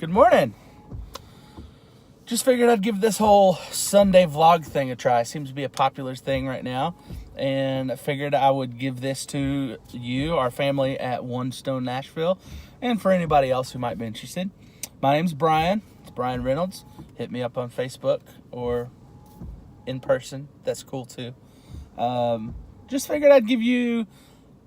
Good morning. Just figured I'd give this whole Sunday vlog thing a try. Seems to be a popular thing right now. And I figured I would give this to you, our family at One Stone, Nashville, and for anybody else who might be interested. My name's Brian. It's Brian Reynolds. Hit me up on Facebook or in person. That's cool too. Just figured I'd give you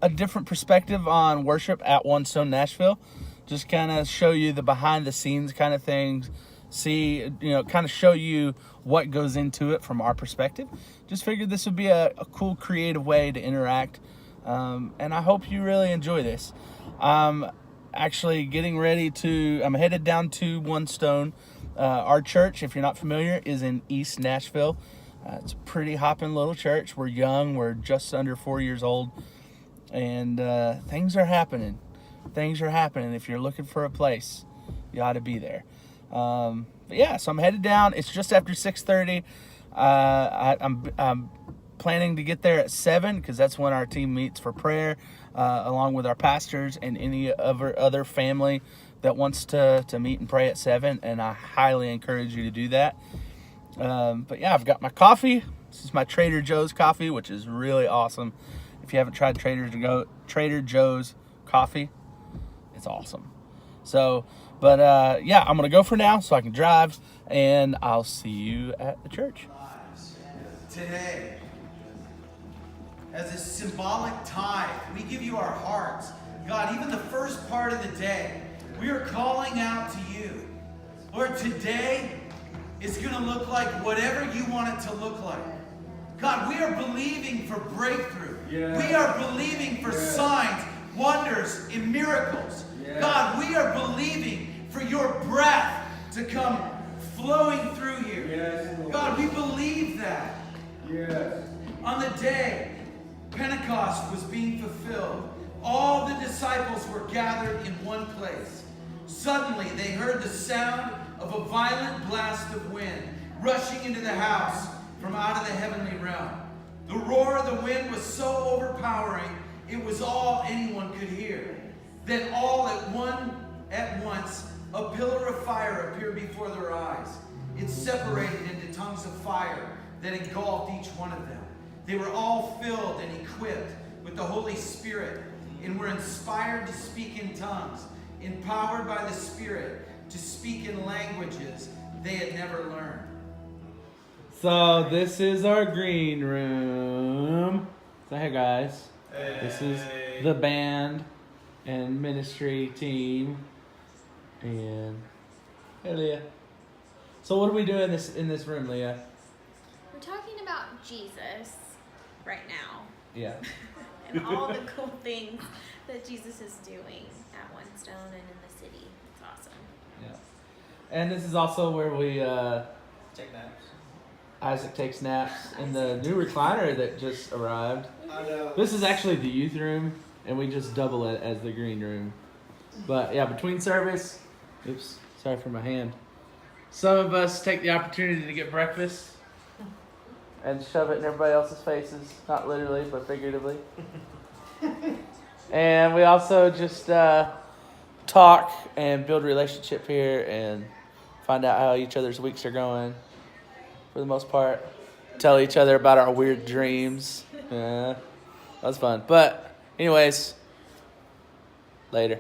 a different perspective on worship at One Stone, Nashville. Just kind of show you the behind the scenes kind of things. See, kind of show you what goes into it from our perspective. Just figured this would be a cool, creative way to interact. And I hope you really enjoy this. I'm actually getting ready I'm headed down to One Stone. Our church, if you're not familiar, is in East Nashville. It's a pretty hopping little church. We're young. We're just under 4 years old. And things are happening. Things are happening. If you're looking for a place, you ought to be there. But yeah, so I'm headed down. It's just after 6:30. I'm planning to get there at 7 because that's when our team meets for prayer, along with our pastors and any other family that wants to meet and pray at 7. And I highly encourage you to do that. But yeah, I've got my coffee. This is my Trader Joe's coffee, which is really awesome. If you haven't tried Trader Joe's coffee, it's awesome. So, but yeah, I'm going to go for now so I can drive, and I'll see you at the church. Today, as a symbolic tithe, we give you our hearts. God, even the first part of the day, we are calling out to you. Lord, today is going to look like whatever you want it to look like. God, we are believing for breakthrough. Yeah. We are believing for signs, wonders, and miracles. Yeah. God, we are believing for your breath to come flowing through here. Yes, God, we believe that. Yes. On the day Pentecost was being fulfilled, all the disciples were gathered in one place. Suddenly, they heard the sound of a violent blast of wind rushing into the house from out of the heavenly realm. The roar of the wind was so overpowering, it was all anyone could hear. Then all at once, a pillar of fire appeared before their eyes. It separated into tongues of fire that engulfed each one of them. They were all filled and equipped with the Holy Spirit and were inspired to speak in tongues, empowered by the Spirit to speak in languages they had never learned. So this is our green room. So hey guys, This is the band and ministry team. And hey Leah. So what are we doing in this room, Leah? We're talking about Jesus right now. Yeah. And all the cool things that Jesus is doing at One Stone and in the city. It's awesome. Yeah. And this is also where we take naps. Isaac takes naps in the new recliner that just arrived. I know. This is actually the youth room, and we just double it as the green room. But yeah, between service, oops, sorry for my hand. Some of us take the opportunity to get breakfast and shove it in everybody else's faces. Not literally, but figuratively. And we also just talk and build a relationship here and find out how each other's weeks are going. For the most part, tell each other about our weird dreams. Yeah, that was fun. But anyways, later.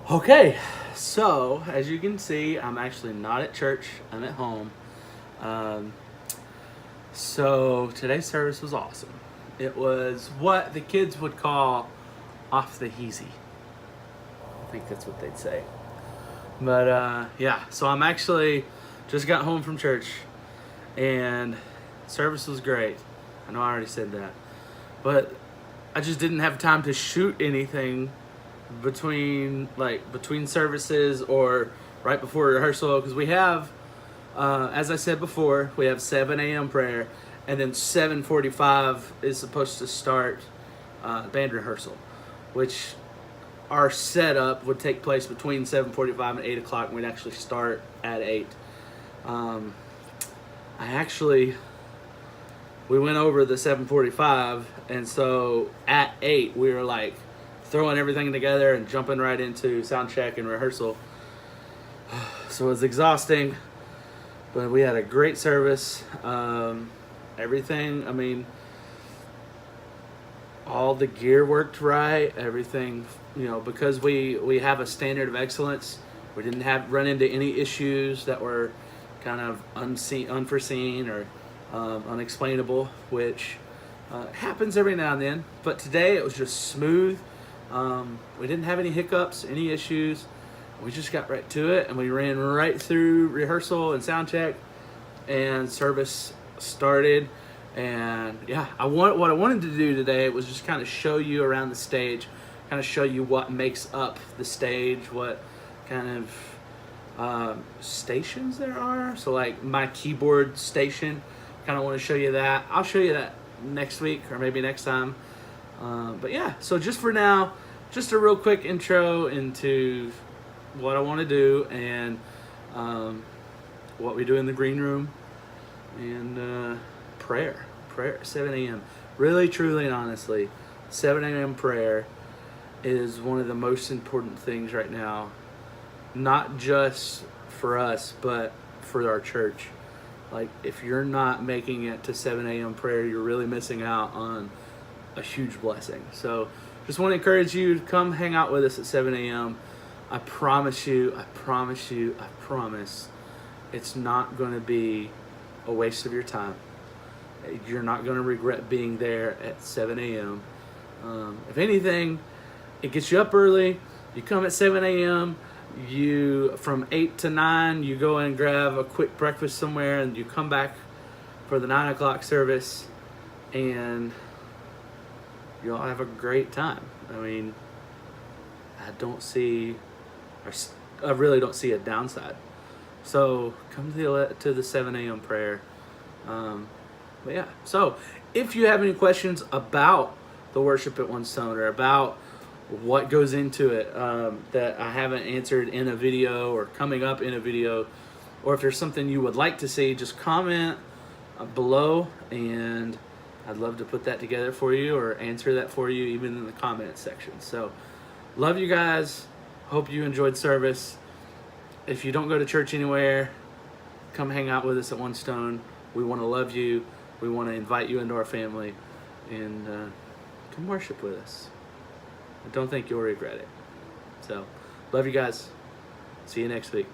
Okay, so as you can see, I'm actually not at church. I'm at home. So today's service was awesome. It was what the kids would call off the easy. I think that's what they'd say. But yeah, so I'm actually just got home from church and service was great. I know I already said that, but I just didn't have time to shoot anything between services or right before rehearsal, because we have, as I said before, we have 7 a.m. prayer, and then 7:45 is supposed to start band rehearsal, which our setup would take place between 7:45 and 8 o'clock, and we'd actually start at 8. We went over the 7:45, and so at 8 we were like throwing everything together and jumping right into sound check and rehearsal. So it was exhausting, but we had a great service. Everything, I mean, all the gear worked right. Everything, because we have a standard of excellence. We didn't run into any issues that were kind of unforeseen or unexplainable, which happens every now and then. But today it was just smooth. We didn't have any hiccups, any issues. We just got right to it, and we ran right through rehearsal and sound check, and service started. And yeah, what I wanted to do today was just kind of show you around the stage, kind of show you what makes up the stage, what kind of stations there are. So like my keyboard station, kind of want to show you that. I'll show you that next week or maybe next time. But yeah, so just for now, just a real quick intro into what I want to do and what we do in the green room, and prayer, 7 a.m. Really, truly, and honestly, 7 a.m. prayer is one of the most important things right now, not just for us, but for our church. Like, if you're not making it to 7 a.m. prayer, you're really missing out on a huge blessing. So just want to encourage you to come hang out with us at 7 a.m. I promise, it's not going to be a waste of your time. You're not going to regret being there at 7 a.m. If anything, it gets you up early. You come at 7 a.m. From 8 to 9, you go and grab a quick breakfast somewhere, and you come back for the 9 o'clock service, and you'll have a great time. I mean, I really don't see a downside. So come to the 7 a.m. prayer. But yeah, so if you have any questions about the worship at One Stone, or about what goes into it that I haven't answered in a video or coming up in a video, or if there's something you would like to see, just comment below, and I'd love to put that together for you or answer that for you, even in the comment section. So love you guys. Hope you enjoyed service. If you don't go to church anywhere, come hang out with us at One Stone. We want to love you. We want to invite you into our family, and come worship with us. I don't think you'll regret it. So, love you guys. See you next week.